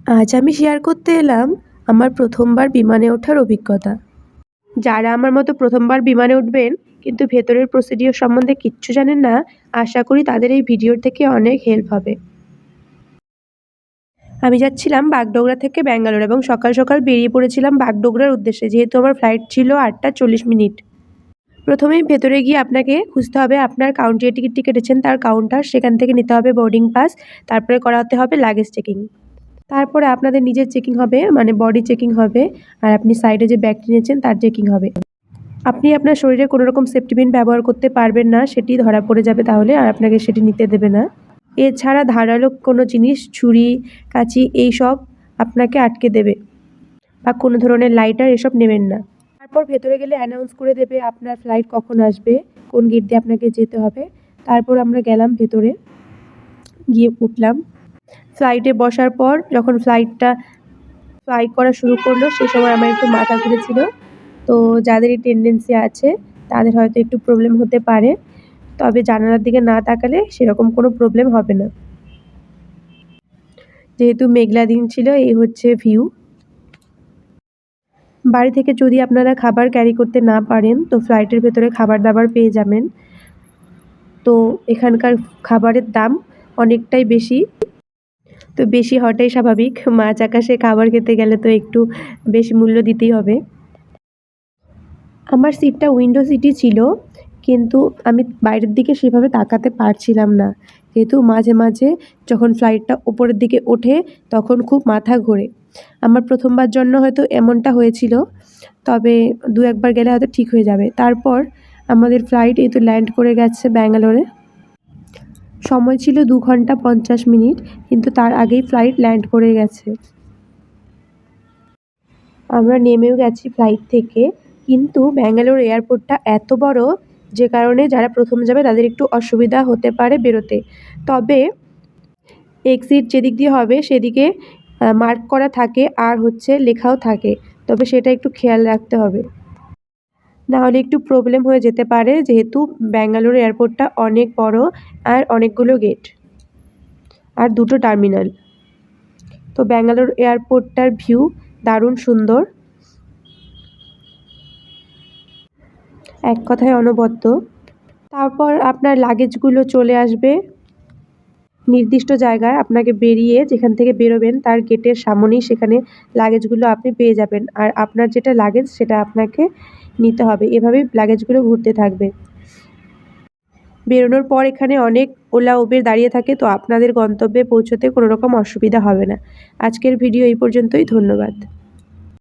আজ আমি শেয়ার করতে এলাম আমার প্রথমবার বিমানে ওঠার অভিজ্ঞতা। যারা আমার মতো প্রথমবার বিমানে উঠবেন কিন্তু ভেতরের প্রসিডিওর সম্বন্ধে কিচ্ছু জানেন না, আশা করি তাদের এই ভিডিওর থেকে অনেক হেল্প হবে। আমি যাচ্ছিলাম বাগডোগরা থেকে ব্যাঙ্গালোর এবং সকাল সকাল বেরিয়ে পড়েছিলাম বাগডোগরার উদ্দেশ্যে, যেহেতু আমার ফ্লাইট ছিল 8টা 40 মিনিট। প্রথমেই ভেতরে গিয়ে আপনাকে খুঁজতে হবে আপনার কাউন্টারে টিকিটটি কেটেছেন তার কাউন্টার, সেখান থেকে নিতে হবে বোর্ডিং পাস, তারপরে করাতে হবে লাগেজ চেকিং। তারপরে আপনাদের নিজের চেকিং হবে, মানে বডি চেকিং হবে, আর আপনি সাইডে যে ব্যাগটি নিয়েছেন তার চেকিং হবে। আপনি আপনার শরীরে কোনো রকম সেফটি পিন ব্যবহার করতে পারবেন না, সেটি ধরা পড়ে যাবে তাহলে, আর আপনাকে সেটি নিতে দেবে না। এছাড়া ধারালো কোনো জিনিস, ছুরি, কাঁচি এইসব আপনাকে আটকে দেবে, বা কোনো ধরনের লাইটার এসব নেবেন না। তারপর ভেতরে গেলে অ্যানাউন্স করে দেবে আপনার ফ্লাইট কখন আসবে, কোন গেট দিয়ে আপনাকে যেতে হবে। তারপর আমরা গেলাম ভেতরে, গিয়ে উঠলাম। ফ্লাইটে বসার পর যখন ফ্লাইটটা ফ্লাই করা শুরু করলো সেই সময় আমার একটু মাথা ঘুরেছিল। তো যাদের এই টেন্ডেন্সি আছে তাদের হয়তো একটু প্রবলেম হতে পারে, তবে জানালার দিকে না তাকালে সেরকম কোনো প্রবলেম হবে না। যেহেতু মেঘলা দিন ছিল, এই হচ্ছে ভিউ। বাড়ি থেকে যদি আপনারা খাবার ক্যারি করতে না পারেন তো ফ্লাইটের ভেতরে খাবার দাবার পেয়ে যাবেন। তো এখানকার খাবারের দাম অনেকটাই বেশি, তো বেশি হওয়াটাই স্বাভাবিক। মাঝ আকাশে খাবার খেতে গেলে তো একটু বেশি মূল্য দিতেই হবে। আমার সিটটা উইন্ডো সিটই ছিল, কিন্তু আমি বাইরের দিকে সেভাবে তাকাতে পারছিলাম না, যেহেতু মাঝে মাঝে যখন ফ্লাইটটা ওপরের দিকে ওঠে তখন খুব মাথা ঘোরে। আমার প্রথমবার জন্য হয়তো এমনটা হয়েছিল, তবে দু একবার গেলে হয়তো ঠিক হয়ে যাবে। তারপর আমাদের ফ্লাইট এই তো ল্যান্ড করে গেছে ব্যাঙ্গালোরে। সময় ছিল 2 ঘন্টা 50 মিনিট, কিন্তু তার আগেই ফ্লাইট ল্যান্ড করে গেছে। আমরা নেমেও গেছি ফ্লাইট থেকে, কিন্তু ব্যাঙ্গালোর এয়ারপোর্টটা এত বড় যে কারণে যারা প্রথম যাবে তাদের একটু অসুবিধা হতে পারে বেরোতে। তবে এক্সিট যেদিক দিয়ে হবে সেদিকে মার্ক করা থাকে, আর হচ্ছে লেখাও থাকে, তবে সেটা একটু খেয়াল রাখতে হবে, না হলে একটু প্রবলেম হয়ে যেতে পারে, যেহেতু ব্যাঙ্গালোর এয়ারপোর্টটা অনেক বড় আর অনেকগুলো গেট আর 2টো টার্মিনাল। তো ব্যাঙ্গালোর এয়ারপোর্টটার ভিউ দারুণ সুন্দর, এক কথায় অনবদ্য। তারপর আপনার লাগেজগুলো চলে আসবে নির্দিষ্ট জায়গায়, আপনাকে বেরিয়ে যেখান থেকে বেরোবেন তার গেটের সামনেই সেখানে লাগেজগুলো আপনি পেয়ে যাবেন, আর আপনার যেটা লাগেজ সেটা আপনাকে নিতে হবে। এভাবেই লাগেজগুলো ঘুরতে থাকবে। বেরোনোর পর এখানে অনেক ওলা উবের দাঁড়িয়ে থাকে, তো আপনাদের গন্তব্যে পৌঁছতে কোনো রকম অসুবিধা হবে না। আজকের ভিডিও এই পর্যন্তই, ধন্যবাদ।